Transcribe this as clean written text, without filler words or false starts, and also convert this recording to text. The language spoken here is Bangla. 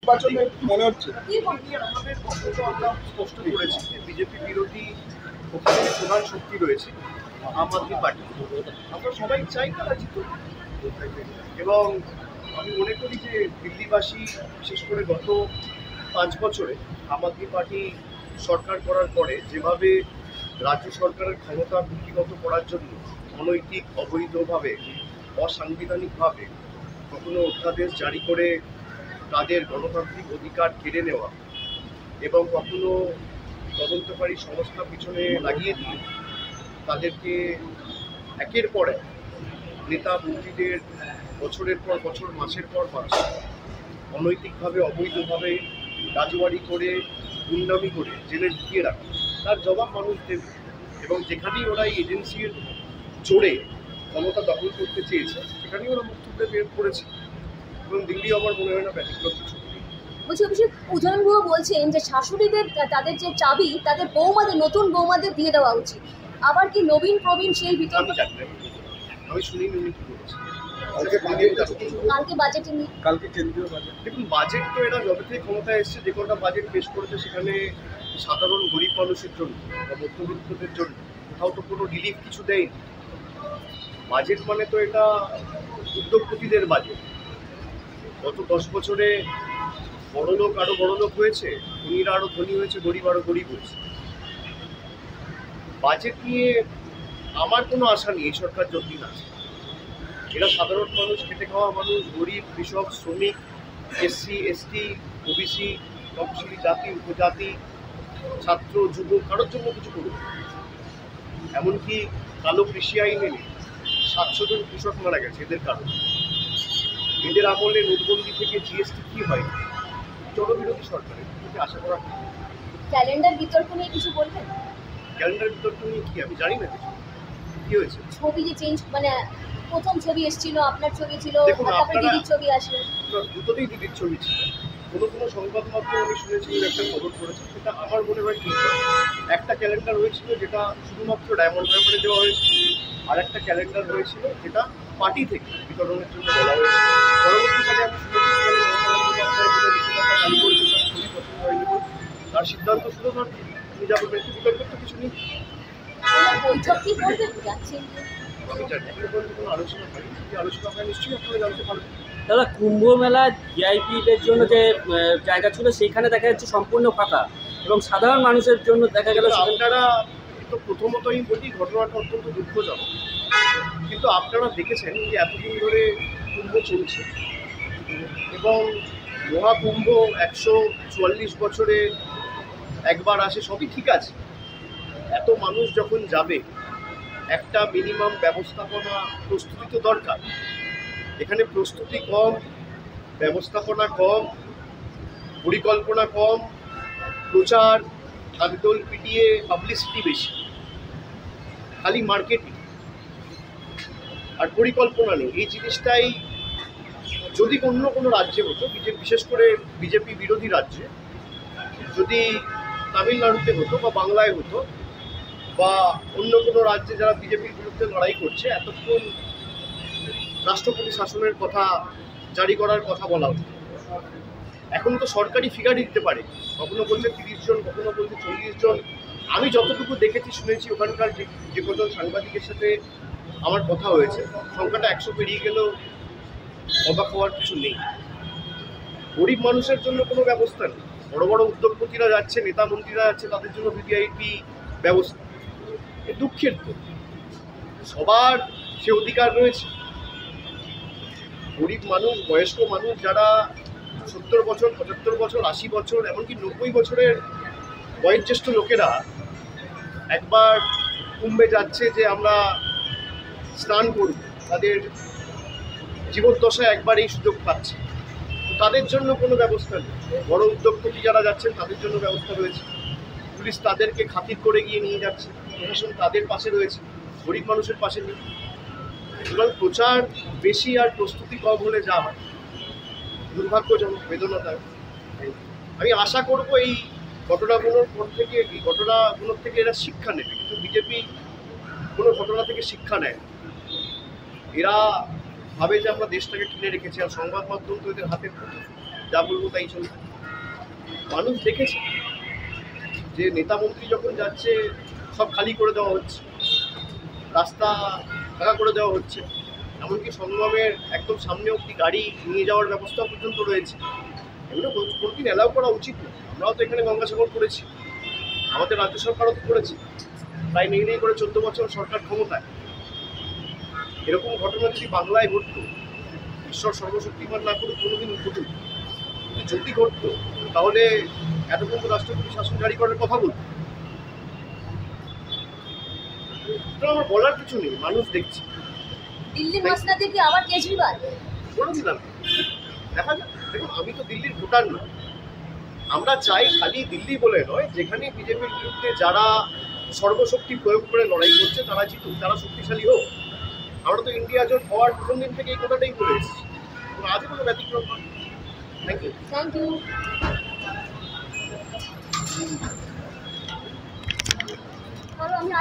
নির্বাচনে মনে হচ্ছে আমাদের বক্তব্য আমরা স্পষ্ট করেছি যে বিজেপি বিরোধী ওখানে প্রধান শক্তি রয়েছে আম আদমি পার্টি। আমরা সবাই চাই তারা জিতুক, এবং আমি মনে করি যে দিল্লিবাসী বিশেষ করে গত 5 বছরে আম আদমি পার্টি সরকার করার পরে যেভাবে রাজ্য সরকারের ক্ষমতা কুক্ষিগত করার জন্য অনৈতিক অবৈধভাবে অসাংবিধানিকভাবে কখনো অধ্যাদেশ জারি করে তাদের গণতান্ত্রিক অধিকার কেড়ে নেওয়া এবং কখনো তদন্তকারী সংস্থা পিছনে লাগিয়ে দিয়ে তাদেরকে একের পর এক নেতা মন্ত্রীদের বছরের পর বছর মাসের পর মাস অনৈতিকভাবে অবৈধভাবে রাজবাড়ি করে গুন্ডামি করে জেলে ঢুকিয়ে রাখে, তার জবাব মানুষ দেবে। এবং যেখানেই ওরা এই এজেন্সির জোরে ক্ষমতা দখল করতে চেয়েছে সেখানেই ওরা মুখ তুলে বের করেছে, এবং দিল্লি আমার মনে হয় না ব্যতিক্রম কিছু। বলছি অভিষেক, উদয়ন গুহ বলছেন যে শাশুড়িদের তাদের যে চাবি তাদের বৌমাদের, নতুন বৌমাদের দিয়ে দেওয়া উচিত। আবার কি নবীন প্রবীণ সেই বিতর্ক? আমি শুনিনি উনি কি বলেছেন। কালকে বাজেটে নিয়ে, কালকে কেন্দ্রীয় বাজেট, দেখুন বাজেট তো এরা যবে থেকে ক্ষমতায় এসছে যে কটা বাজেট পেশ করেছে সেখানে সাধারণ গরিব মানুষের জন্য বা মধ্যবিত্তদের জন্য কোথাও তো কোনো রিলিফ কিছু দেয়নি। বাজেট মানে তো এটা উদ্যোগপতিদের বাজেট। গত 10 বছরে বড়লোক আরো বড়লোক হয়েছে, ধনীরা আরো ধনী হয়েছে, গরিব আরো গরিব হয়েছে। বাজেট নিয়ে আমার কোনো আশা নেই এই সরকার যতদিন আছে। এরা সাধারণ মানুষ, খেটে খাওয়া মানুষ, গরিব, কৃষক, শ্রমিক, এসসি, এসটি, ওবিসি, তফসিলি জাতি, উপজাতি, ছাত্র, যুব, কারোর জন্য কিছু করবে। এমনকি কালো কৃষি আইন এনে 700 জন কৃষক মারা গেছে এদের কারণে। এদের আমলে নোটবন্দি থেকে জিএসটি কি হয়, জনবিরোধী সরকারের থেকে আশা করা। ক্যালেন্ডার বিতর্ক নিয়ে কিছু বলবেন? ক্যালেন্ডার বিতর্ক নিয়ে কি আমি জানি না কিছু। কি হয়েছে? ছবি যে চেঞ্জ, মানে প্রথম ছবি এসেছিল আপনার ছবি ছিল, দেখুন, তারপরে দিদির ছবি আসলো। দুটোতেই দিদির ছবি ছিল। কোনো সংবাদ মাধ্যমে আমি শুনেছি একটা খবর করেছে, সেটা আমার মনে হয় ঠিক নয়। একটা ক্যালেন্ডার হয়েছিল যেটা শুধুমাত্র ডায়মন্ড হারবারে দেওয়া হয়েছিল, আর একটা ক্যালেন্ডার হয়েছিল যেটা পার্টি থেকে বিতরণের জন্য বলা হয়েছে। পরবর্তীকালে আমি শুনেছি ছবি পছন্দ হয়নি, তার সিদ্ধান্ত শুধু ধর তিনি যা বলবেন, বিতর্কের তো কিছু নেই। বৈঠক কি করবেন যাচ্ছেন? আমি জানি কোনো আলোচনা করি, যে আলোচনা হয় নিশ্চয়ই আপনারা জানতে পারবেন। দাদা, কুম্ভ মেলা ভিআইপিদের জন্য যে জায়গা ছিল সেইখানে দেখা যাচ্ছে সম্পূর্ণ ফাঁকা, এবং সাধারণ মানুষের জন্য দেখা গেল। আপনারা তো প্রথমত আমি বলি ঘটনাটা অত্যন্ত দুঃখজনক, কিন্তু আপনারা দেখেছেন যে এতদিন ধরে কুম্ভ চলছে এবং মহাকুম্ভ 144 বছরে একবার আসে, সবই ঠিক আছে। এত মানুষ যখন যাবে একটা মিনিমাম ব্যবস্থাপনা প্রস্তুতি তো দরকার। এখানে প্রস্তুতি কম, ব্যবস্থাপনা কম, পরিকল্পনা কম, প্রচার ঢাকঢোল পিটিয়ে পাবলিসিটি বেশি, খালি মার্কেটিং আর পরিকল্পনা নেই। এই জিনিসটাই যদি অন্য কোনো রাজ্যে হতো, বিশেষ করে বিজেপি বিরোধী রাজ্যে, যদি তামিলনাড়ুতে হতো বা বাংলায় হতো বা অন্য কোনো রাজ্যে যারা বিজেপির বিরুদ্ধে লড়াই করছে, এতক্ষণ রাষ্ট্রপতি শাসনের কথা জারি করার কথা বলা হতো। এখন তো সরকারি ফিগারই দিতে পারে, কখনো বলছে 30 জন, কখনো বলছে 40 জন। আমি যতটুকু দেখেছি শুনেছি ওখানকার যে কজন সাংবাদিকের সাথে আমার কথা হয়েছে, সংখ্যাটা 100 পেরিয়ে গেলেও অবাক হওয়ার কিছু নেই। গরিব মানুষের জন্য কোনো ব্যবস্থা নেই। বড় বড় উদ্যোগপতিরা যাচ্ছে, নেতা মন্ত্রীরা যাচ্ছে, তাদের জন্য ভিভিআইপি ব্যবস্থা। দুঃখের তো, সবার সে অধিকার রয়েছে। গরিব মানুষ, বয়স্ক মানুষ যারা 70 বছর, 75 বছর, 80 বছর, এমনকি 90 বছরের বয়োজ্যেষ্ঠ লোকেরা একবার কুম্ভে যাচ্ছে যে আমরা স্নান করব, তাদের জীবদ্দশায় একবার এই সুযোগ পাচ্ছে। তাদের জন্য কোনো ব্যবস্থা নেই। বড় উদ্যোগপতি যারা যাচ্ছেন তাদের জন্য ব্যবস্থা রয়েছে, পুলিশ তাদেরকে খাতির করে গিয়ে নিয়ে যাচ্ছে, প্রশাসন তাদের পাশে রয়েছে, গরিব মানুষের পাশে নেই। সুতরাং প্রচার বেশি আর প্রস্তুতি কম হলে যা হয়, দুর্ভাগ্যজনক, বেদনাদায়ক। আমি আশা করব এই ঘটনাগুলোর থেকে এরা শিক্ষা নেবে, কিন্তু বিজেপি কোনো ঘটনা থেকে শিক্ষা নেয়। এরা ভাবে যে আমরা দেশটাকে কিনে রেখেছি, আর সংবাদ মাধ্যম তো এদের হাতের পুতুল। যা বলবো তাই চলবে। মানুষ দেখেছে যে নেতা মন্ত্রী যখন যাচ্ছে সব খালি করে দেওয়া হচ্ছে, রাস্তা ফাঁকা করে দেওয়া হচ্ছে, এমনকি সংগ্রামের একদম সামনে অব্দি গাড়ি নিয়ে যাওয়ার ব্যবস্থা পর্যন্ত রয়েছে। এগুলো কোনোদিন অ্যালাউ করা উচিত না। আমরাও তো এখানে গঙ্গাসাগর করেছি, আমাদের রাজ্য সরকারও তো করেছে, তাই নেই করে 14 বছর সরকার ক্ষমতায়। এরকম ঘটনা যদি বাংলায় ঘটতো, ঈশ্বর সর্বশক্তিমান না করুক কোনোদিন ঘটুক, যদি ঘটতো তাহলে এতক্ষণ তো রাষ্ট্রপতি শাসন জারি করার কথা বলতো। আমার বলার কিছু নেই, মানুষ দেখছে। দিল্লির মাসনাদে কি আবার কেজরিওয়াল? বলেছিলাম দেখা যাক। দেখুন, আমি তো দিল্লির ভোটার না। আমরা চাই খালি দিল্লি বলে নয়, যেখানে বিজেপির বিরুদ্ধে যারা সর্বশক্তি প্রয়োগ করে লড়াই করছে তারা জিতুক, তারা শক্তিশালী হোক। আমরা তো ইন্ডিয়া জোট হওয়ার প্রথম দিন থেকে এই কথাটাই বলে এসেছি, আজও কোনো ব্যতিক্রম নয়। Thank you. Thank you. আমি